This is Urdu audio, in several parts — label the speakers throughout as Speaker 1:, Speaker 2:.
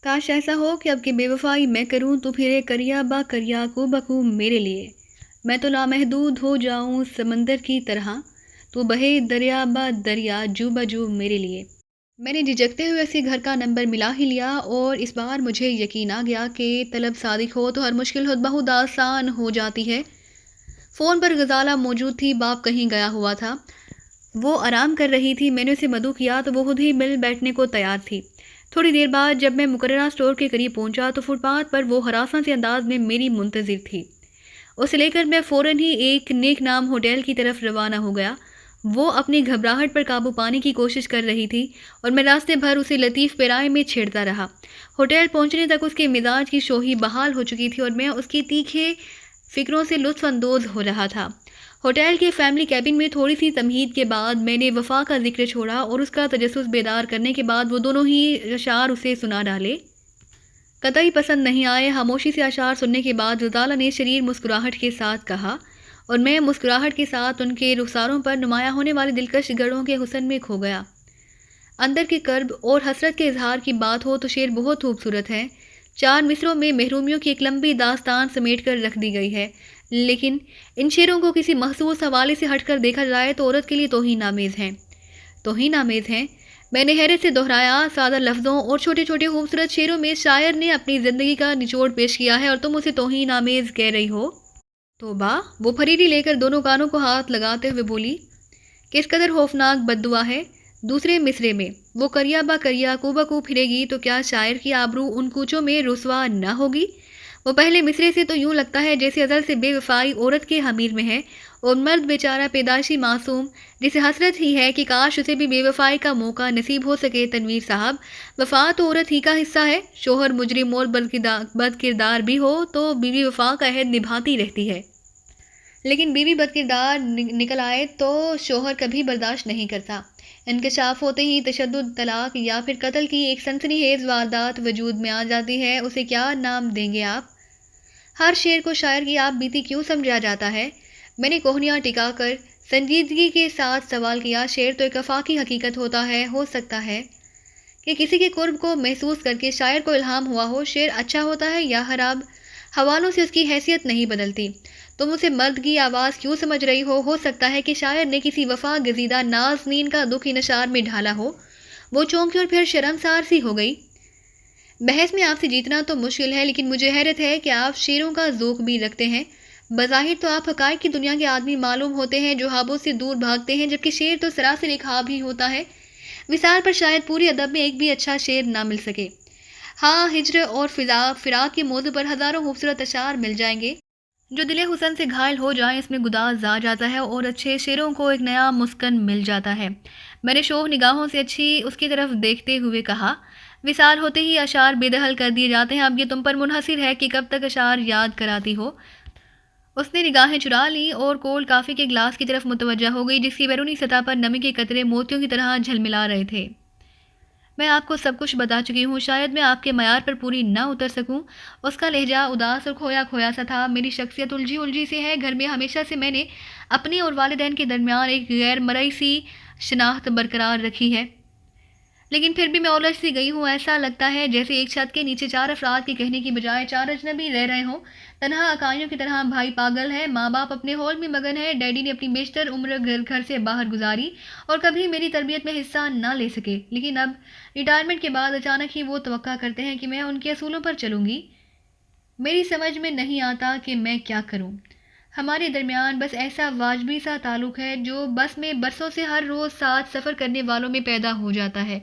Speaker 1: کاش ایسا ہو کہ اب کی بے وفائی میں کروں تو پھر اے کریا با کریا کو بکو میرے لیے، میں تو لامحدود ہو جاؤں سمندر کی طرح، تو بہے دریا با دریا جو بجو میرے لیے۔ میں نے جھجکتے ہوئے اسی گھر کا نمبر ملا ہی لیا، اور اس بار مجھے یقین آ گیا کہ طلب صادق ہو تو ہر مشکل خود بخود آسان ہو جاتی ہے۔ فون پر غزالہ موجود تھی، باپ کہیں گیا ہوا تھا، وہ آرام کر رہی تھی۔ میں نے اسے مدعو کیا تو وہ خود ہی مل بیٹھنے کو تیار تھی۔ تھوڑی دیر بعد جب میں مقررہ اسٹور کے قریب پہنچا تو فٹ پاتھ پر وہ ہراساں سے انداز میں میری منتظر تھی۔ اسے لے کر میں فوراً ہی ایک نیک نام ہوٹل کی طرف روانہ ہو گیا۔ وہ اپنی گھبراہٹ پر قابو پانے کی کوشش کر رہی تھی اور میں راستے بھر اسے لطیف پیرائے میں چھیڑتا رہا۔ ہوٹل پہنچنے تک اس کے مزاج کی شوخی بحال ہو چکی تھی اور میں اس کی تیکھے فکروں سے لطف اندوز ہو رہا تھا۔ ہوٹل کے فیملی کیبن میں تھوڑی سی تمہید کے بعد میں نے وفا کا ذکر چھوڑا اور اس کا تجسس بیدار کرنے کے بعد وہ دونوں ہی اشعار اسے سنا ڈالے۔ قطعی پسند نہیں آئے۔ خاموشی سے اشعار سننے کے بعد غزالہ نے شریر مسکراہٹ کے ساتھ کہا، اور میں مسکراہٹ کے ساتھ ان کے رخساروں پر نمایاں ہونے والی دلکش گڑھوں کے حسن میں کھو گیا۔ اندر کے کرب اور حسرت کے اظہار کی بات ہو تو شعر بہت خوبصورت ہے۔ 4 مصروں میں محرومیوں کی ایک لمبی داستان سمیٹ کر رکھ دی گئی ہے، لیکن ان شعروں کو کسی مخصوص حوالے سے ہٹ کر دیکھا جائے تو عورت کے لیے توہین آمیز ہیں۔ توہین آمیز ہیں، میں نے حیرت سے دہرایا۔ سادہ لفظوں اور چھوٹے چھوٹے خوبصورت شعروں میں شاعر نے اپنی زندگی کا نچوڑ پیش کیا ہے اور تم اسے توہین آمیز کہہ رہی ہو؟ توبہ! وہ پھریری لے کر دونوں کانوں کو ہاتھ لگاتے ہوئے بولی، کس قدر خوفناک بددعا ہے۔ دوسرے مصرے میں وہ کریا با کریا کو بکو پھرے گی تو کیا شاعر کی آبرو ان کوچوں میں رسوا نہ ہوگی؟ وہ پہلے مصرے سے تو یوں لگتا ہے جیسے ازل سے بے وفائی عورت کے حمیر میں ہے، اور مرد بیچارہ پیدائشی معصوم جسے حسرت ہی ہے کہ کاش اسے بھی بے وفائی کا موقع نصیب ہو سکے۔ تنویر صاحب، وفا تو عورت ہی کا حصہ ہے۔ شوہر مجرم اور بد کردار بھی ہو تو بیوی وفا کا عہد نبھاتی رہتی ہے، لیکن بیوی بد کردار نکل آئے تو شوہر کبھی برداشت نہیں کرتا۔ انکشاف ہوتے ہی تشدد، طلاق یا پھر قتل کی ایک سنسنی خیز واردات وجود میں آ جاتی ہے۔ اسے کیا نام دیں گے آپ؟ ہر شعر کو شاعر کی آپ بیتی کیوں سمجھا جاتا ہے؟ میں نے کوہنیاں ٹکا کر سنجیدگی کے ساتھ سوال کیا۔ شعر تو ایک آفاقی حقیقت ہوتا ہے، ہو سکتا ہے کہ کسی کے قرب کو محسوس کر کے شاعر کو الہام ہوا ہو۔ شعر اچھا ہوتا ہے یا خراب، حوالوں سے اس کی حیثیت نہیں بدلتی۔ تم اسے مرد کی آواز کیوں سمجھ رہی ہو سکتا ہے کہ شاعر نے کسی وفا گزیدہ نازنین کا دکھ ان اشعار میں ڈھالا ہو۔ وہ چونکی اور پھر شرمسار سی ہو گئی۔ بحث میں آپ سے جیتنا تو مشکل ہے، لیکن مجھے حیرت ہے کہ آپ شعروں کا ذوق بھی رکھتے ہیں۔ بظاہر تو آپ حقائق کی دنیا کے آدمی معلوم ہوتے ہیں جو خوابوں سے دور بھاگتے ہیں، جبکہ شعر تو سراسر ایک خواب ہی ہوتا ہے۔ وصال پر شاید پوری ادب میں ایک بھی اچھا شعر نہ مل سکے۔ ہاں، ہجر اور فراق کے موضوع پر ہزاروں خوبصورت اشعار مل جائیں گے جو دل حسن سے گھائل ہو جائیں۔ اس میں گداز آ جاتا ہے اور اچھے شعروں کو ایک نیا مسکن مل جاتا ہے۔ میں نے شوخ نگاہوں سے اچھی اس کی طرف دیکھتے ہوئے کہا، وصال ہوتے ہی اشعار بے دخل کر دیے جاتے ہیں، اب یہ تم پر منحصر ہے کہ کب تک اشعار یاد کراتی ہو۔ اس نے نگاہیں چرا لی اور کولڈ کافی کے گلاس کی طرف متوجہ ہو گئی جس کی بیرونی سطح پر نمی کے قطرے موتیوں کی طرح جھلملا رہے تھے۔ میں آپ کو سب کچھ بتا چکی ہوں، شاید میں آپ کے معیار پر پوری نہ اتر سکوں۔ اس کا لہجہ اداس اور کھویا کھویا سا تھا۔ میری شخصیت الجھی سی ہے۔ گھر میں ہمیشہ سے میں نے اپنے اور والدین کے درمیان ایک غیر مرئی سی شناخت برقرار رکھی ہے، لیکن پھر بھی میں الجھ سی گئی ہوں۔ ایسا لگتا ہے جیسے ایک چھت کے نیچے 4 افراد کے کہنے کی بجائے 4 اجنبی رہ رہے ہوں، تنہا اکائیوں کی طرح۔ بھائی پاگل ہے، ماں باپ اپنے ہول میں مگن ہے، ڈیڈی نے اپنی بیشتر عمر گھر سے باہر گزاری اور کبھی میری تربیت میں حصہ نہ لے سکے، لیکن اب ریٹائرمنٹ کے بعد اچانک ہی وہ توقع کرتے ہیں کہ میں ان کے اصولوں پر چلوں گی۔ میری سمجھ میں نہیں آتا کہ میں کیا کروں۔ ہمارے درمیان بس ایسا واجبی سا تعلق ہے جو بس میں برسوں سے ہر روز ساتھ سفر کرنے والوں میں پیدا ہو جاتا ہے۔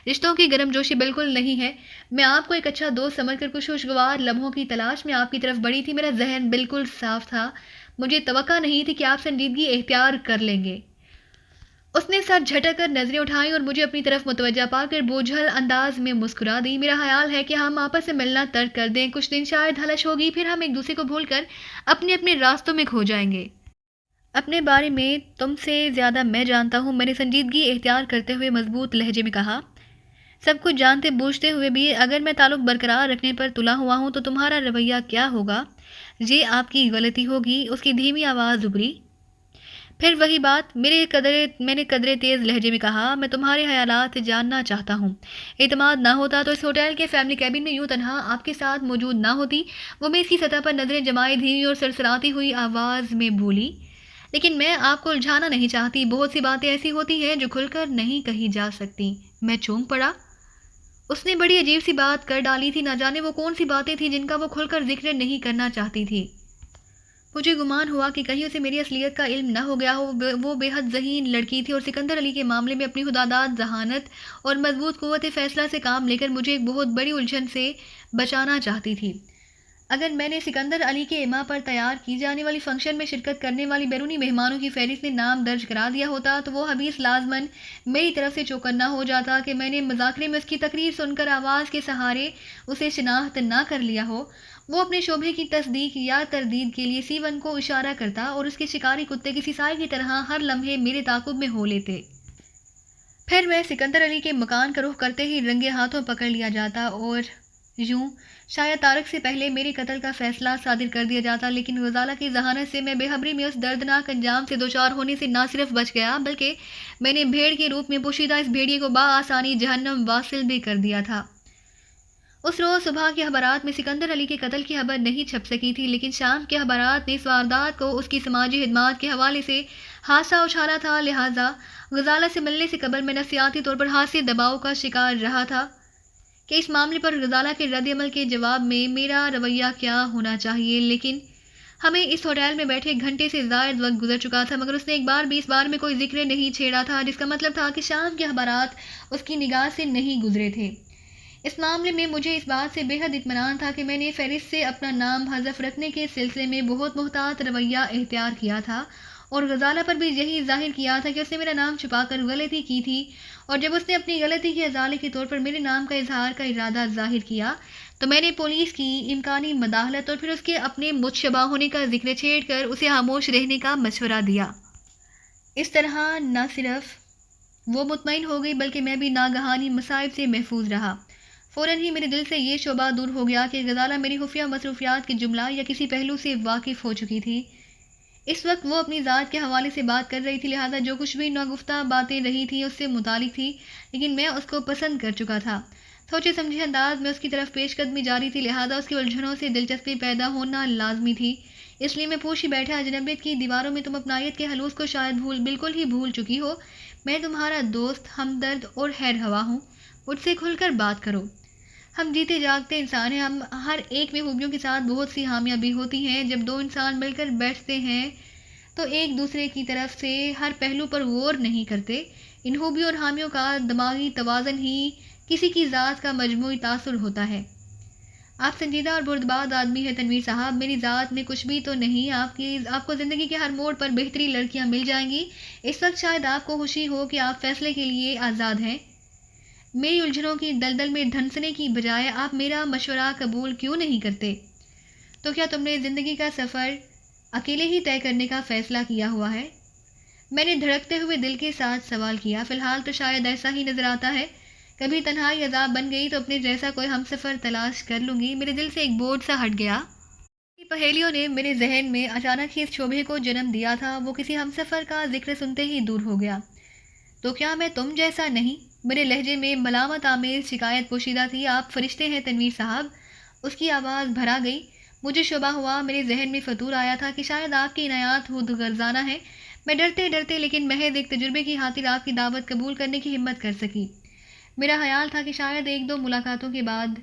Speaker 1: رشتوں کی گرم جوشی بالکل نہیں ہے۔ میں آپ کو ایک اچھا دوست سمجھ کر کچھ خوشگوار لمحوں کی تلاش میں آپ کی طرف بڑھی تھی۔ میرا ذہن بالکل صاف تھا، مجھے توقع نہیں تھی کہ آپ سنجیدگی اختیار کر لیں گے۔ اس نے سر جھٹک کر نظریں اٹھائیں اور مجھے اپنی طرف متوجہ پا کر بوجھل انداز میں مسکرا دی۔ میرا خیال ہے کہ ہم آپس سے ملنا ترک کر دیں، کچھ دن شاید حلش ہوگی، پھر ہم ایک دوسرے کو بھول کر اپنے اپنے راستوں میں کھو جائیں گے۔ اپنے بارے میں تم سے زیادہ میں جانتا ہوں، میں نے سنجیدگی اختیار کرتے ہوئے مضبوط لہجے میں کہا۔ سب کچھ جانتے بوجھتے ہوئے بھی اگر میں تعلق برقرار رکھنے پر تلا ہوا ہوں تو تمہارا رویہ کیا ہوگا؟ یہ آپ کی غلطی ہوگی۔ اس کی دھیمی آواز ابھری۔ پھر وہی بات، میں نے قدرے تیز لہجے میں کہا، میں تمہارے خیالات جاننا چاہتا ہوں۔ اعتماد نہ ہوتا تو اس ہوٹل کے فیملی کیبن میں یوں تنہا آپ کے ساتھ موجود نہ ہوتی۔ وہ میز کی سطح پر نظریں جمائے دھیمی اور سرسراتی ہوئی آواز میں بولی، لیکن میں آپ کو الجھانا نہیں چاہتی، بہت سی باتیں ایسی ہوتی ہیں جو کھل کر نہیں کہی جا سکتی۔ میں چونک پڑا۔ اس نے بڑی عجیب سی بات کر ڈالی تھی، نہ جانے وہ کون سی باتیں تھیں جن کا وہ کھل کر ذکر نہیں کرنا چاہتی تھی۔ مجھے گمان ہوا کہ کہیں اسے میری اصلیت کا علم نہ ہو گیا ہو۔ وہ بے حد ذہین لڑکی تھی اور سکندر علی کے معاملے میں اپنی خداداد ذہانت اور مضبوط قوت فیصلہ سے کام لے کر مجھے ایک بہت بڑی الجھن سے بچانا چاہتی تھی۔ اگر میں نے سکندر علی کے اما پر تیار کی جانے والی فنکشن میں شرکت کرنے والی بیرونی مہمانوں کی فہرست میں نام درج کرا دیا ہوتا تو وہ حبیث لازماً میری طرف سے چوکنا ہو جاتا کہ میں نے مذاکرے میں اس کی تقریر سن کر آواز کے سہارے اسے شناخت نہ کر لیا ہو۔ وہ اپنے شبہے کی تصدیق یا تردید کے لیے C1 کو اشارہ کرتا اور اس کے شکاری کتے کسی سائے کی طرح ہر لمحے میرے تعاقب میں ہو لیتے۔ پھر میں سکندر علی کے مکان کا رخ کرتے ہی رنگے ہاتھوں پکڑ لیا جاتا اور یوں شاید طارق سے پہلے میرے قتل کا فیصلہ صادر کر دیا جاتا، لیکن غزالہ کی ذہانت سے میں بے خبری میں اس دردناک انجام سے دوچار ہونے سے نہ صرف بچ گیا بلکہ میں نے بھیڑ کے روپ میں پوشیدہ اس بھیڑیے کو بآسانی جہنم واصل بھی کر دیا تھا۔ اس روز صبح کے اخبارات میں سکندر علی کے قتل کی خبر نہیں چھپ سکی تھی، لیکن شام کے اخبارات نے اس واردات کو اس کی سماجی خدمات کے حوالے سے حادثہ اچھالا تھا، لہٰذا غزالہ سے ملنے سے قبل میں نفسیاتی طور پر حادثے دباؤ کا شکار رہا تھا کہ اس معاملے پر غزالہ کے رد عمل کے جواب میں میرا رویہ کیا ہونا چاہیے۔ لیکن ہمیں اس ہوٹل میں بیٹھے گھنٹے سے زائد وقت گزر چکا تھا مگر اس نے ایک بار بھی اس بارے میں کوئی ذکر نہیں چھیڑا تھا، جس کا مطلب تھا کہ شام کے اخبارات اس کی نگاہ سے نہیں گزرے تھے۔ اس معاملے میں مجھے اس بات سے بے حد اطمینان تھا کہ میں نے فہرست سے اپنا نام حذف رکھنے کے سلسلے میں بہت محتاط رویہ اختیار کیا تھا اور غزالہ پر بھی یہی ظاہر کیا تھا کہ اس نے میرا نام چھپا کر غلطی کی تھی، اور جب اس نے اپنی غلطی کے ازالے کے طور پر میرے نام کا اظہار کا ارادہ ظاہر کیا تو میں نے پولیس کی امکانی مداخلت اور پھر اس کے اپنے متشبہ ہونے کا ذکر چھیڑ کر اسے خاموش رہنے کا مشورہ دیا۔ اس طرح نہ صرف وہ مطمئن ہو گئی بلکہ میں بھی ناگہانی مصائب سے محفوظ رہا۔ فوراً ہی میرے دل سے یہ شبہ دور ہو گیا کہ غزالہ میری خفیہ مصروفیات کے جملہ یا کسی پہلو سے واقف ہو چکی تھی۔ اس وقت وہ اپنی ذات کے حوالے سے بات کر رہی تھی، لہٰذا جو کچھ بھی ناگفتہ باتیں رہی تھیں اس سے متعلق تھی، لیکن میں اس کو پسند کر چکا تھا۔ سوچے سمجھے انداز میں اس کی طرف پیش قدمی جاری تھی، لہٰذا اس کی الجھنوں سے دلچسپی پیدا ہونا لازمی تھی۔ اس لیے میں پوچھی بیٹھا، اجنبیت کی دیواروں میں تم اپنائیت کے حلوس کو شاید بالکل ہی بھول چکی ہو۔ میں تمہارا دوست، ہمدرد اور خیر خواہ ہوں، مجھ سے کھل کر بات کرو۔ ہم جیتے جاگتے انسان ہیں، ہم ہر ایک میں خوبیوں کے ساتھ بہت سی خامیاں بھی ہوتی ہیں۔ جب دو انسان مل کر بیٹھتے ہیں تو ایک دوسرے کی طرف سے ہر پہلو پر غور نہیں کرتے۔ ان خوبیوں اور خامیوں کا دماغی توازن ہی کسی کی ذات کا مجموعی تاثر ہوتا ہے۔ آپ سنجیدہ اور بردبار آدمی ہیں تنویر صاحب، میری ذات میں کچھ بھی تو نہیں۔ آپ کو زندگی کے ہر موڑ پر بہترین لڑکیاں مل جائیں گی۔ اس وقت شاید آپ کو خوشی ہو کہ آپ فیصلے کے لیے آزاد ہیں۔ میری الجھنوں کی دلدل میں دھنسنے کی بجائے آپ میرا مشورہ قبول کیوں نہیں کرتے؟ تو کیا تم نے زندگی کا سفر اکیلے ہی طے کرنے کا فیصلہ کیا ہوا ہے؟ میں نے دھڑکتے ہوئے دل کے ساتھ سوال کیا۔ فی الحال تو شاید ایسا ہی نظر آتا ہے، کبھی تنہائی عذاب بن گئی تو اپنے جیسا کوئی ہم سفر تلاش کر لوں گی۔ میرے دل سے ایک بوجھ سا ہٹ گیا۔ پہیلیوں نے میرے ذہن میں اچانک ہی اس شبہے کو جنم دیا تھا، وہ کسی ہم سفر کا ذکر سنتے ہی دور ہو گیا۔ تو کیا میں تم جیسا نہیں؟ میرے لہجے میں ملامت آمیز شکایت پوشیدہ تھی۔ آپ فرشتے ہیں تنویر صاحب، اس کی آواز بھرا گئی۔ مجھے شبہ ہوا، میرے ذہن میں فطور آیا تھا کہ شاید آپ کی عنایات خود غرضانہ ہیں۔ میں ڈرتے لیکن محض ایک تجربے کی خاطر آپ کی دعوت قبول کرنے کی ہمت کر سکی۔ میرا خیال تھا کہ شاید ایک دو ملاقاتوں کے بعد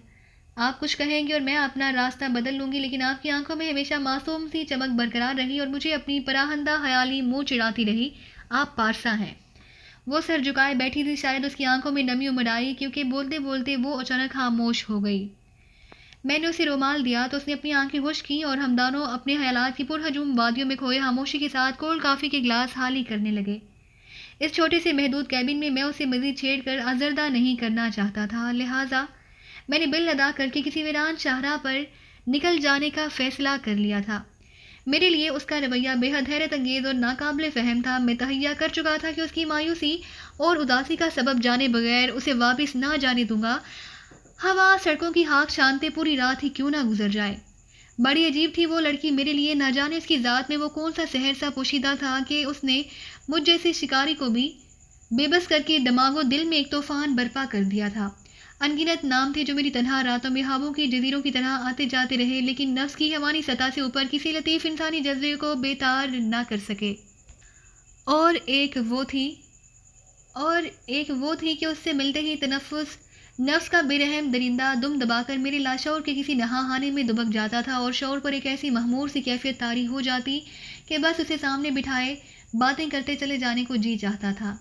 Speaker 1: آپ کچھ کہیں گے اور میں اپنا راستہ بدل لوں گی، لیکن آپ کی آنکھوں میں ہمیشہ معصوم سی چمک برقرار رہی اور مجھے اپنی پراہندہ خیالی منہ چڑھاتی رہی۔ آپ پارسا ہیں۔ وہ سر جھکائے بیٹھی تھی، شاید اس کی آنکھوں میں نمی امڑ آئی کیونکہ بولتے بولتے وہ اچانک خاموش ہو گئی۔ میں نے اسے رومال دیا تو اس نے اپنی آنکھیں خشک کیں اور ہم دونوں اپنے خیالات کی پرہجوم وادیوں میں کھوئے خاموشی کے ساتھ کولڈ کافی کے گلاس خالی کرنے لگے۔ اس چھوٹے سے محدود کیبن میں اسے مزید چھیڑ کر آزردہ نہیں کرنا چاہتا تھا، لہٰذا میں نے بل ادا کر کے کسی ویران شاہراہ پر نکل جانے کا فیصلہ کر لیا تھا۔ میرے لیے اس کا رویہ بے حد حیرت انگیز اور ناقابل فہم تھا۔ میں تہیہ کر چکا تھا کہ اس کی مایوسی اور اداسی کا سبب جانے بغیر اسے واپس نہ جانے دوں گا، ہوا سڑکوں کی خاک چھانتے پوری رات ہی کیوں نہ گزر جائے۔ بڑی عجیب تھی وہ لڑکی میرے لیے، نہ جانے اس کی ذات میں وہ کون سا سحر سا پوشیدہ تھا کہ اس نے مجھ جیسے شکاری کو بھی بے بس کر کے دماغ و دل میں ایک طوفان برپا کر دیا تھا۔ انگنت نام تھے جو میری تنہا راتوں میں خوابوں کی جزیروں کی طرح آتے جاتے رہے، لیکن نفس کی حیوانی سطح سے اوپر کسی لطیف انسانی جذبے کو بیتار نہ کر سکے۔ اور ایک وہ تھی کہ اس سے ملتے ہی نفس کا بے رحم درندہ دم دبا کر میرے لاشعور کے کسی نہاہانے میں دبک جاتا تھا، اور شعور پر ایک ایسی مخمور سی کیفیت طاری ہو جاتی کہ بس اسے سامنے بٹھائے باتیں کرتے چلے جانے کو جی چاہتا تھا۔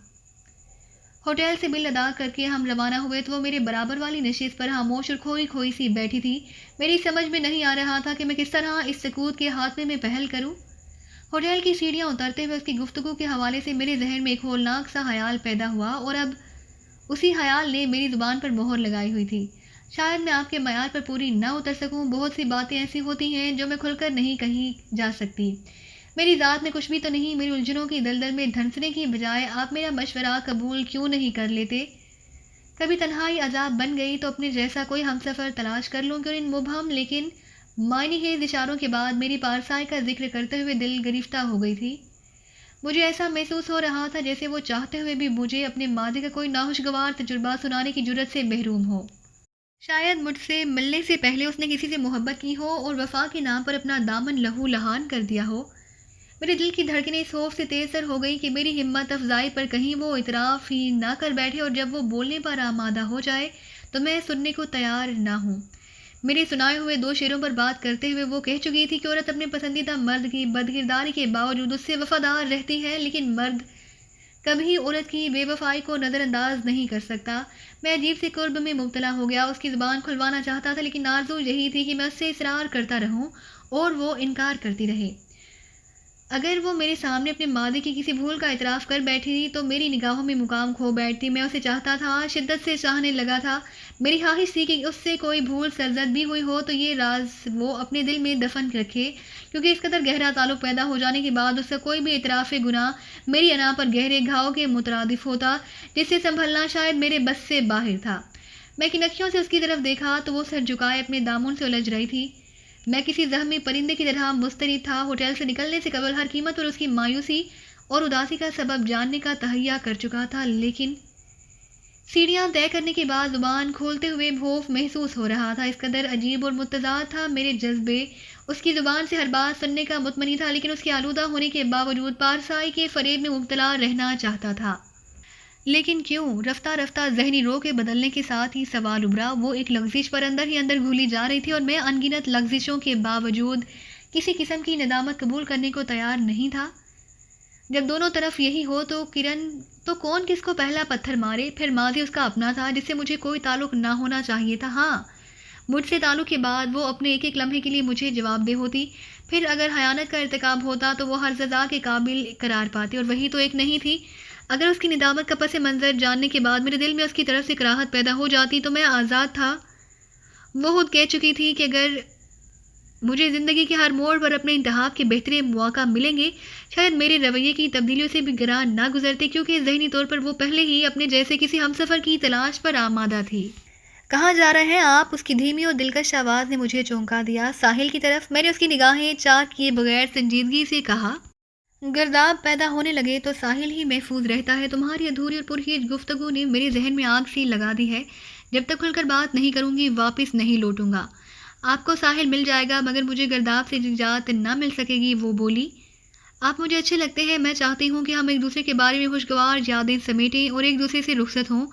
Speaker 1: ہوٹل سے بل ادا کر کے ہم روانہ ہوئے تو وہ میرے برابر والی نشست پر خاموش اور کھوئی کھوئی سی بیٹھی تھی۔ میری سمجھ میں نہیں آ رہا تھا کہ میں کس طرح اس سکوت کے خاتمے میں پہل کروں۔ ہوٹل کی سیڑھیاں اترتے ہوئے اس کی گفتگو کے حوالے سے میرے ذہن میں ایک ہولناک سا خیال پیدا ہوا، اور اب اسی خیال نے میری زبان پر مہر لگائی ہوئی تھی۔ شاید میں آپ کے معیار پر پوری نہ اتر سکوں، بہت سی باتیں ایسی ہوتی ہیں جو میں کھل کر نہیں کہی جا سکتی۔ میری ذات میں کچھ بھی تو نہیں، میری الجھنوں کی دلدل میں دھنسنے کی بجائے آپ میرا مشورہ قبول کیوں نہیں کر لیتے؟ کبھی تنہائی عذاب بن گئی تو اپنے جیسا کوئی ہمسفر تلاش کر لوں گی۔ اور ان مبہم لیکن معنی خیز اشاروں کے بعد میری پارسائی کا ذکر کرتے ہوئے دل گرفتہ ہو گئی تھی۔ مجھے ایسا محسوس ہو رہا تھا جیسے وہ چاہتے ہوئے بھی مجھے اپنے ماضی کا کوئی ناخوشگوار تجربہ سنانے کی جرت سے محروم ہو۔ شاید مجھ سے ملنے سے پہلے اس نے کسی سے محبت کی ہو اور وفا کے نام پر اپنا دامن لہو لہان کر دیا ہو۔ میرے دل کی دھڑکنیں اس خوف سے تیز تر ہو گئی کہ میری ہمت افزائی پر کہیں وہ اعتراف ہی نہ کر بیٹھے، اور جب وہ بولنے پر آمادہ ہو جائے تو میں سننے کو تیار نہ ہوں۔ میرے سنائے ہوئے 2 شعروں پر بات کرتے ہوئے وہ کہہ چکی تھی کہ عورت اپنے پسندیدہ مرد کی بدکرداری کے باوجود اس سے وفادار رہتی ہے، لیکن مرد کبھی عورت کی بے وفائی کو نظر انداز نہیں کر سکتا۔ میں عجیب سے قرب میں مبتلا ہو گیا، اس کی زبان کھلوانا چاہتا تھا، لیکن آرزو یہی تھی کہ میں اس سے اصرار کرتا رہوں اور وہ انکار کرتی رہے۔ اگر وہ میرے سامنے اپنے ماضی کی کسی بھول کا اعتراف کر بیٹھی تو میری نگاہوں میں مقام کھو بیٹھتی۔ میں اسے چاہتا تھا، شدت سے چاہنے لگا تھا۔ میری خواہش تھی کہ اس سے کوئی بھول سرزد بھی ہوئی ہو تو یہ راز وہ اپنے دل میں دفن رکھے، کیونکہ اس قدر گہرا تعلق پیدا ہو جانے کے بعد اس کا کوئی بھی اعتراف گناہ میری انا پر گہرے گھاؤ کے مترادف ہوتا، جس سے سنبھلنا شاید میرے بس سے باہر تھا۔ میں کنکھیوں سے اس کی طرف دیکھا تو وہ سر جھکائے اپنے دامن سے الجھ رہی تھی۔ میں کسی زخمی پرندے کی طرح مضطرب تھا۔ ہوٹل سے نکلنے سے قبل ہر قیمت پر اس کی مایوسی اور اداسی کا سبب جاننے کا تہیہ کر چکا تھا، لیکن سیڑھیاں طے کرنے کے بعد زبان کھولتے ہوئے خوف محسوس ہو رہا تھا۔ اس قدر عجیب اور متضاد تھا میرے جذبے۔ اس کی زبان سے ہر بات سننے کا مطمئن تھا، لیکن اس کے آلودہ ہونے کے باوجود پارسائی کے فریب میں مبتلا رہنا چاہتا تھا۔ لیکن کیوں؟ رفتہ رفتہ ذہنی رو کے بدلنے کے ساتھ ہی سوال ابھرا۔ وہ ایک لغزش پر اندر ہی اندر گھولی جا رہی تھی، اور میں انگنت لغزشوں کے باوجود کسی قسم کی ندامت قبول کرنے کو تیار نہیں تھا۔ جب دونوں طرف یہی ہو تو کون کس کو پہلا پتھر مارے؟ پھر ماضی اس کا اپنا تھا جس سے مجھے کوئی تعلق نہ ہونا چاہیے تھا۔ ہاں، مجھ سے تعلق کے بعد وہ اپنے ایک ایک لمحے کے لیے مجھے جواب دہ ہوتی۔ پھر اگر خیانت کا ارتکاب ہوتا تو وہ ہر سزا کے قابل قرار پاتی، اور وہی تو ایک نہیں تھی۔ اگر اس کی ندامت کا پس منظر جاننے کے بعد میرے دل میں اس کی طرف سے کراہت پیدا ہو جاتی تو میں آزاد تھا۔ وہ خود کہہ چکی تھی کہ اگر مجھے زندگی کے ہر موڑ پر اپنے انتخاب کے بہترین مواقع ملیں گے، شاید میرے رویے کی تبدیلیوں سے بھی گراں نہ گزرتے، کیونکہ ذہنی طور پر وہ پہلے ہی اپنے جیسے کسی ہمسفر کی تلاش پر آمادہ تھی۔ کہاں جا رہے ہیں آپ؟ اس کی دھیمی اور دلکش آواز نے مجھے چونکا دیا۔ ساحل کی طرف۔ میں نے اس کی نگاہیں چاک کیے بغیر سنجیدگی سے کہا، گرداب پیدا ہونے لگے تو ساحل ہی محفوظ رہتا ہے۔ تمہاری ادھوری اور پرہیج گفتگو نے میرے ذہن میں آگ سی لگا دی ہے۔ جب تک کھل کر بات نہیں کروں گی واپس نہیں لوٹوں گا۔ آپ کو ساحل مل جائے گا مگر مجھے گرداب سے نجات نہ مل سکے گی، وہ بولی۔ آپ مجھے اچھے لگتے ہیں۔ میں چاہتی ہوں کہ ہم ایک دوسرے کے بارے میں خوشگوار یادیں سمیٹیں اور ایک دوسرے سے رخصت ہوں،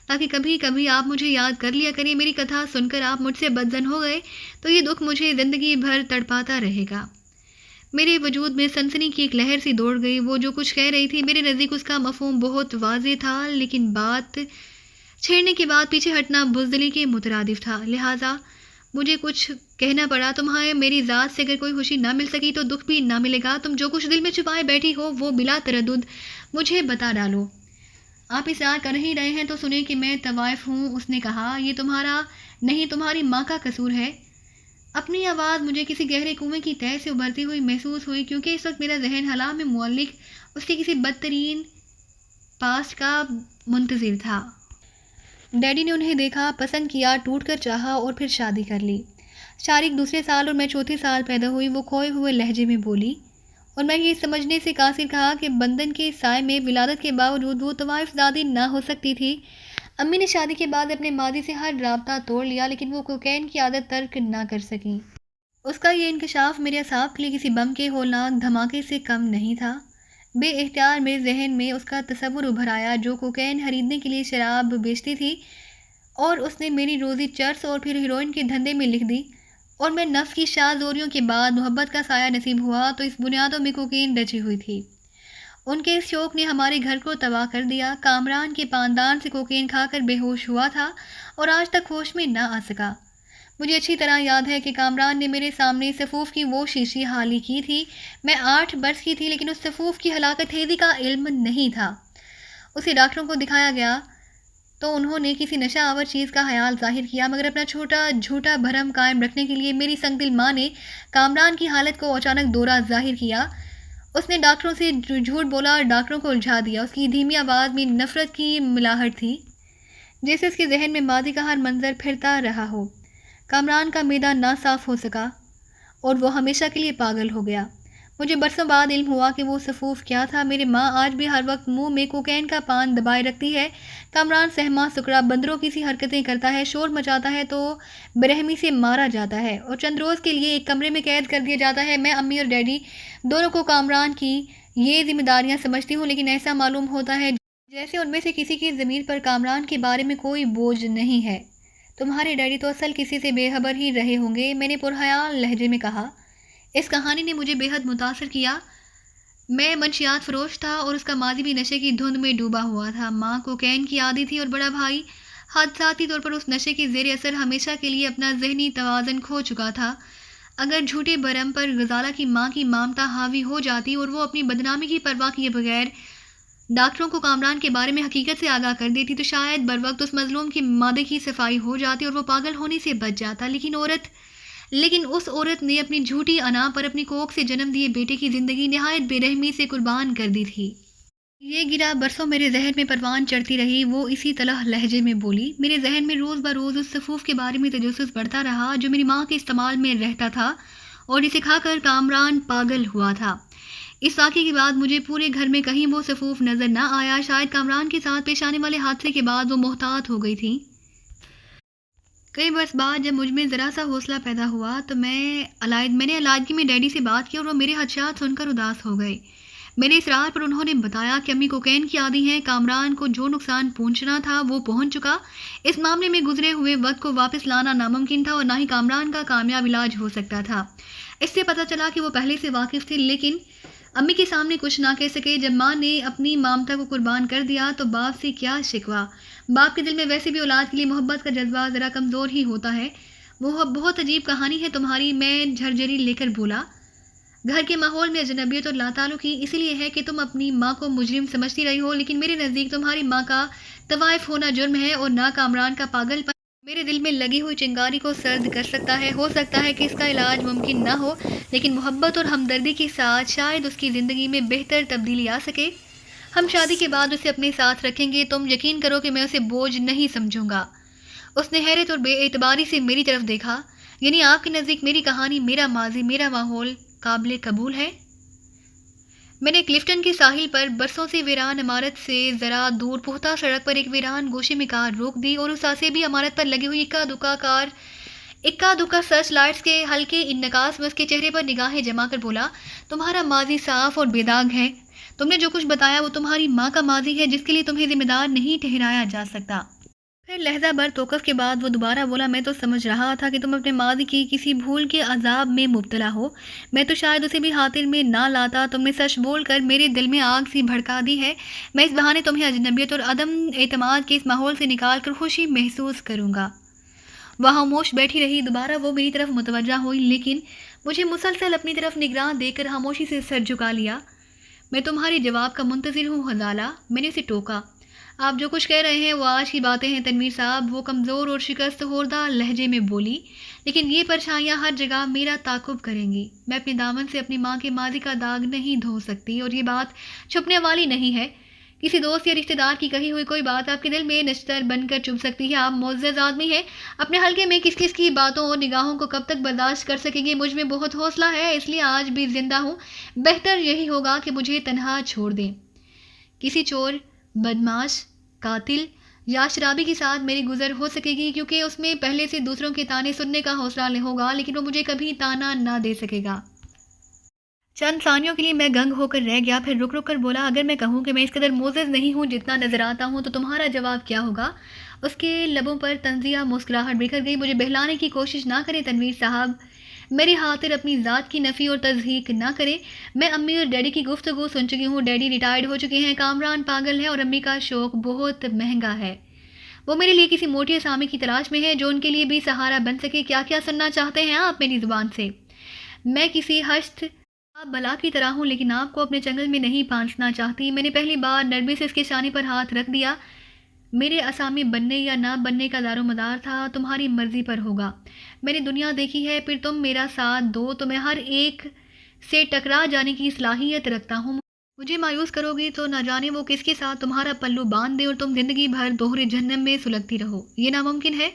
Speaker 1: تاکہ کبھی کبھی آپ مجھے یاد کر لیا کریں۔ میری کتھا سن کر آپ مجھ سے بدظن ہو گئے تو یہ دکھ مجھے زندگی بھر تڑپاتا رہے گا۔ میرے وجود میں سنسنی کی ایک لہر سی دوڑ گئی۔ وہ جو کچھ کہہ رہی تھی میرے نزدیک اس کا مفہوم بہت واضح تھا، لیکن بات چھیڑنے کے بعد پیچھے ہٹنا بزدلی کے مترادف تھا، لہٰذا مجھے کچھ کہنا پڑا۔ تمہیں میری ذات سے اگر کوئی خوشی نہ مل سکی تو دکھ بھی نہ ملے گا۔ تم جو کچھ دل میں چھپائے بیٹھی ہو وہ بلا تردد مجھے بتا ڈالو۔ آپ اصرار کر ہی رہے ہیں تو سنیں کہ میں طوائف ہوں، اس نے کہا۔ یہ تمہارا نہیں، تمہاری ماں کا قصور ہے۔ اپنی آواز مجھے کسی گہرے کنویں کی تہہ سے ابھرتی ہوئی محسوس ہوئی، کیونکہ اس وقت میرا ذہن حلا میں معلق اس کے کسی بدترین پاسٹ کا منتظر تھا۔ ڈیڈی نے انہیں دیکھا، پسند کیا، ٹوٹ کر چاہا اور پھر شادی کر لی۔ شارق دوسرے سال اور میں چوتھے سال پیدا ہوئی، وہ کھوئے ہوئے لہجے میں بولی، اور میں یہ سمجھنے سے قاصر کہا کہ بندن کے سائے میں ولادت کے باوجود وہ طوائف زادی نہ ہو سکتی تھی۔ امی نے شادی کے بعد اپنے ماضی سے ہر رابطہ توڑ لیا، لیکن وہ کوکین کی عادت ترک نہ کر سکیں۔ اس کا یہ انکشاف میرے اعصاب کے لیے کسی بم کے ہولناک دھماکے سے کم نہیں تھا۔ بے اختیار میرے ذہن میں اس کا تصور ابھر آیا جو کوکین خریدنے کے لیے شراب بیچتی تھی، اور اس نے میری روزی چرس اور پھر ہیروئن کے دھندے میں لکھ دی، اور میں نفس کی شاہ زوریوں کے بعد محبت کا سایہ نصیب ہوا تو اس بنیادوں میں کوکین ڈچی ہوئی تھی۔ ان کے اس شوق نے ہمارے گھر کو تباہ کر دیا۔ کامران کے پاندان سے کوکین کھا کر بے ہوش ہوا تھا اور آج تک ہوش میں نہ آ سکا۔ مجھے اچھی طرح یاد ہے کہ کامران نے میرے سامنے سفوف کی وہ شیشی حالی کی تھی۔ میں 8 برس کی تھی، لیکن اس سفوف کی ہلاکت ہیزی کا علم نہیں تھا۔ اسے ڈاکٹروں کو دکھایا گیا تو انہوں نے کسی نشہ آور چیز کا خیال ظاہر کیا، مگر اپنا چھوٹا جھوٹا بھرم قائم رکھنے کے لیے میری سنگ دل ماں نے کامران کی حالت کو اچانک دورہ ظاہر کیا۔ اس نے ڈاکٹروں سے جھوٹ بولا اور ڈاکٹروں کو الجھا دیا۔ اس کی دھیمی آواز میں نفرت کی ملاحٹ تھی، جیسے اس کے ذہن میں ماضی کا ہر منظر پھرتا رہا ہو۔ کامران کا معدہ نہ صاف ہو سکا اور وہ ہمیشہ کے لیے پاگل ہو گیا۔ مجھے برسوں بعد علم ہوا کہ وہ سفوف کیا تھا۔ میری ماں آج بھی ہر وقت منہ میں کوکین کا پان دبائے رکھتی ہے۔ کامران سہما سکڑا بندروں کی سی حرکتیں کرتا ہے، شور مچاتا ہے تو برہمی سے مارا جاتا ہے اور چند روز کے لیے ایک کمرے میں قید کر دیا جاتا ہے۔ میں امی اور ڈیڈی دونوں کو کامران کی یہ ذمہ داریاں سمجھتی ہوں، لیکن ایسا معلوم ہوتا ہے جیسے ان میں سے کسی کی ضمیر پر کامران کے بارے میں کوئی بوجھ نہیں ہے۔ تمہارے ڈیڈی تو اصل کسی سے بے خبر ہی رہے ہوں گے، میں نے پرخیال لہجے میں کہا۔ اس کہانی نے مجھے بے حد متاثر کیا۔ میں منشیات فروش تھا اور اس کا ماضی بھی نشے کی دھند میں ڈوبا ہوا تھا۔ ماں کوکین کی عادی تھی اور بڑا بھائی حادثاتی طور پر اس نشے کے زیر اثر ہمیشہ کے لیے اپنا ذہنی توازن کھو چکا تھا۔ اگر جھوٹے برہم پر غزالہ کی ماں کی مامتا حاوی ہو جاتی اور وہ اپنی بدنامی کی پرواہ کیے بغیر ڈاکٹروں کو کامران کے بارے میں حقیقت سے آگاہ کر دیتی تو شاید بروقت اس مظلوم کی مادے کی صفائی ہو جاتی اور وہ پاگل ہونے سے بچ جاتا۔ لیکن اس عورت نے اپنی جھوٹی انا پر اپنی کوکھ سے جنم دیے بیٹے کی زندگی نہایت بے رحمی سے قربان کر دی تھی۔ یہ گرہ برسوں میرے ذہن میں پروان چڑھتی رہی، وہ اسی طرح لہجے میں بولی۔ میرے ذہن میں روز بروز اس سفوف کے بارے میں تجسس بڑھتا رہا جو میری ماں کے استعمال میں رہتا تھا اور اسے کھا کر کامران پاگل ہوا تھا۔ اس واقعے کے بعد مجھے پورے گھر میں کہیں وہ سفوف نظر نہ آیا۔ شاید کامران کے ساتھ پیش آنے والے حادثے کے بعد وہ محتاط ہو گئی تھی۔ کئی برس بعد جب مجھ میں ذرا سا حوصلہ پیدا ہوا تو میں نے علیحدگی میں ڈیڈی سے بات کی اور وہ میرے خدشات سن کر اداس ہو گئے۔ میرے اصرار پر انہوں نے بتایا کہ امی کوکین کی عادی ہیں، کامران کو جو نقصان پہنچنا تھا وہ پہنچ چکا۔ اس معاملے میں گزرے ہوئے وقت کو واپس لانا ناممکن تھا اور نہ ہی کامران کا کامیاب علاج ہو سکتا تھا۔ اس سے پتہ چلا کہ وہ پہلے سے واقف تھے، لیکن امی کے سامنے کچھ نہ کہہ سکے۔ جب ماں نے اپنی مامتا کو قربان کر دیا تو باپ سے کیا شکوہ؟ باپ کے دل میں ویسے بھی اولاد کے لیے محبت کا جذبہ ذرا کمزور ہی ہوتا ہے۔ وہ بہت عجیب کہانی ہے تمہاری، میں جھرجھری لے کر بولا۔ گھر کے ماحول میں اجنبیت اور لاتعلقی اسی لیے ہے کہ تم اپنی ماں کو مجرم سمجھتی رہی ہو، لیکن میرے نزدیک تمہاری ماں کا طوائف ہونا جرم ہے اور نہ کامران کا پاگل پن میرے دل میں لگی ہوئی چنگاری کو سرد کر سکتا ہے۔ ہو سکتا ہے کہ اس کا علاج ممکن نہ ہو، لیکن محبت اور ہمدردی کے ساتھ شاید اس کی زندگی میں بہتر تبدیلی آ سکے۔ ہم شادی کے بعد اسے اپنے ساتھ رکھیں گے، تم یقین کرو کہ میں اسے بوجھ نہیں سمجھوں گا۔ اس نے حیرت اور بے اعتباری سے میری طرف دیکھا۔ یعنی آپ کے نزدیک میری کہانی، میرا ماضی، میرا ماحول قابل قبول ہے؟ میں نے کلفٹن کے ساحل پر برسوں سے ویران عمارت سے ذرا دور پختہ سڑک پر ایک ویران گوشے میں کار روک دی اور اس آسیبی عمارت پر لگی ہوئی اکا دکا سرچ لائٹس کے ہلکے انعکاس میں اس کے چہرے پر نگاہیں جما کر بولا، تمہارا ماضی صاف اور بے داغ ہے۔ تم نے جو کچھ بتایا وہ تمہاری ماں کا ماضی ہے جس کے لیے تمہیں ذمہ دار نہیں ٹھہرایا جا سکتا۔ پھر لہجہ بھر توقف کے بعد وہ دوبارہ بولا، میں تو سمجھ رہا تھا کہ تم اپنے ماضی کی کسی بھول کے عذاب میں مبتلا ہو، میں تو شاید اسے بھی خاطر میں نہ لاتا۔ تم نے سچ بول کر میرے دل میں آگ سی بھڑکا دی ہے۔ میں اس بہانے تمہیں اجنبیت اور عدم اعتماد کے اس ماحول سے نکال کر خوشی محسوس کروں گا۔ وہ خاموش بیٹھی رہی۔ دوبارہ وہ میری طرف متوجہ ہوئی، لیکن مجھے مسلسل اپنی طرف نگراں دیکھ کر خاموشی سے سر جھکا لیا۔ میں تمہارے جواب کا منتظر ہوں غزالہ، میں نے اسے ٹوکا۔ آپ جو کچھ کہہ رہے ہیں وہ آج کی باتیں ہیں تنویر صاحب، وہ کمزور اور شکست خوردہ لہجے میں بولی، لیکن یہ پرچھائیاں ہر جگہ میرا تعاقب کریں گی۔ میں اپنے دامن سے اپنی ماں کے ماضی کا داغ نہیں دھو سکتی اور یہ بات چھپنے والی نہیں ہے کسی دوست یا رشتہ دار کی کہی ہوئی کوئی بات آپ کے دل میں نشتر بن کر چبھ سکتی ہے. آپ معزز آدمی ہیں, اپنے حلقے میں کس کس کی باتوں اور نگاہوں کو کب تک برداشت کر سکیں گے؟ مجھ میں بہت حوصلہ ہے, اس لیے آج بھی زندہ ہوں. بہتر یہی ہوگا کہ مجھے تنہا چھوڑ دیں. کسی چور, بدماش, قاتل یا شرابی کے ساتھ میری گزر ہو سکے گی, کیونکہ اس میں پہلے سے دوسروں کے تانے سننے کا حوصلہ نہیں ہوگا, لیکن وہ مجھے کبھی تانا نہ دے سکے گا. چند ثانیوں کے لیے میں گنگ ہو کر رہ گیا, پھر رک رک کر بولا, اگر میں کہوں کہ میں اس قدر معزز نہیں ہوں جتنا نظر آتا ہوں تو تمہارا جواب کیا ہوگا؟ اس کے لبوں پر طنزیہ مسکراہٹ بکھر گئی. مجھے بہلانے کی کوشش نہ کریں تنویر صاحب, میری خاطر اپنی ذات کی نفی اور تضحیق نہ کریں. میں امی اور ڈیڈی کی گفتگو سن چکی ہوں. ڈیڈی ریٹائرڈ ہو چکے ہیں, کامران پاگل ہے اور امی کا شوق بہت مہنگا ہے. وہ میرے لیے کسی موٹی اسامی کی تلاش میں ہے جو ان کے لیے بھی سہارا بن سکے. کیا کیا سننا چاہتے ہیں آپ میری زبان سے؟ میں کسی ہشت بلا کی طرح ہوں, لیکن آپ کو اپنے چنگل میں نہیں پھانسنا چاہتی. میں نے پہلی بار نرمی سے اس کے شانے پر ہاتھ رکھ دیا. میرے اسامی بننے یا نہ بننے کا دار و مدار تھا تمہاری مرضی پر ہوگا. میں نے دنیا دیکھی ہے, پھر تم میرا ساتھ دو تو میں ہر ایک سے ٹکرا جانے کی صلاحیت رکھتا ہوں. مجھے مایوس کرو گی تو نہ جانے وہ کس کے ساتھ تمہارا پلو باندھ دے اور تم زندگی بھر دوہرے جہنم میں سلگتی رہو. یہ ناممکن ہے.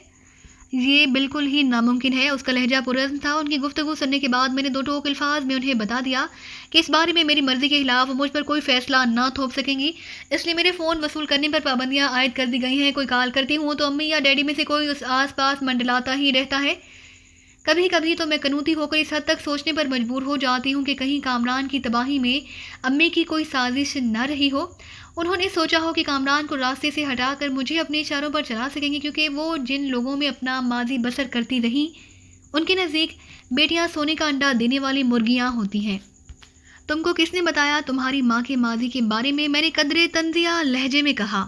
Speaker 1: یہ بالکل ہی ناممکن ہے. اس کا لہجہ پرعزم تھا. ان کی گفتگو سننے کے بعد میں نے دو ٹوک الفاظ میں انہیں بتا دیا کہ اس بارے میں میری مرضی کے خلاف مجھ پر کوئی فیصلہ نہ تھوپ سکیں گی, اس لیے میرے فون وصول کرنے پر پابندیاں عائد کر دی گئی ہیں. کوئی کال کرتی ہوں تو امی یا ڈیڈی میں سے کوئی اس آس پاس منڈلاتا ہی رہتا ہے. کبھی کبھی تو میں کنوتی ہو کر اس حد تک سوچنے پر مجبور ہو جاتی ہوں کہ کہیں کامران کی تباہی میں امی کی کوئی سازش نہ رہی ہو. انہوں نے سوچا ہو کہ کامران کو راستے سے ہٹا کر مجھے اپنے اشاروں پر چلا سکیں گے, کیونکہ وہ جن لوگوں میں اپنا ماضی بسر کرتی رہیں ان کے نزدیک بیٹیاں سونے کا انڈا دینے والی مرغیاں ہوتی ہیں. تم کو کس نے بتایا تمہاری ماں کے ماضی کے بارے میں؟ میں نے قدرے طنزیہ لہجے میں کہا.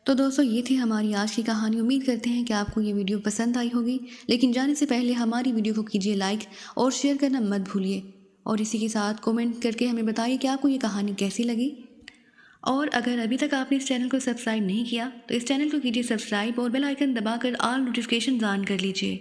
Speaker 2: تو دوستو یہ تھی ہماری آج کی کہانی. امید کرتے ہیں کہ آپ کو یہ ویڈیو پسند آئی ہوگی, لیکن جانے سے پہلے ہماری ویڈیو کو کیجیے لائک اور شیئر کرنا مت بھولیے, اور اسی کے ساتھ کومنٹ کر کے ہمیں بتائیے کہ آپ کو یہ کہانی کیسی لگی. اور اگر ابھی تک آپ نے اس چینل کو سبسکرائب نہیں کیا تو اس چینل کو کیجیے سبسکرائب اور بیل آئیکن دبا کر آل نوٹیفیکیشنز آن کر لیجیے.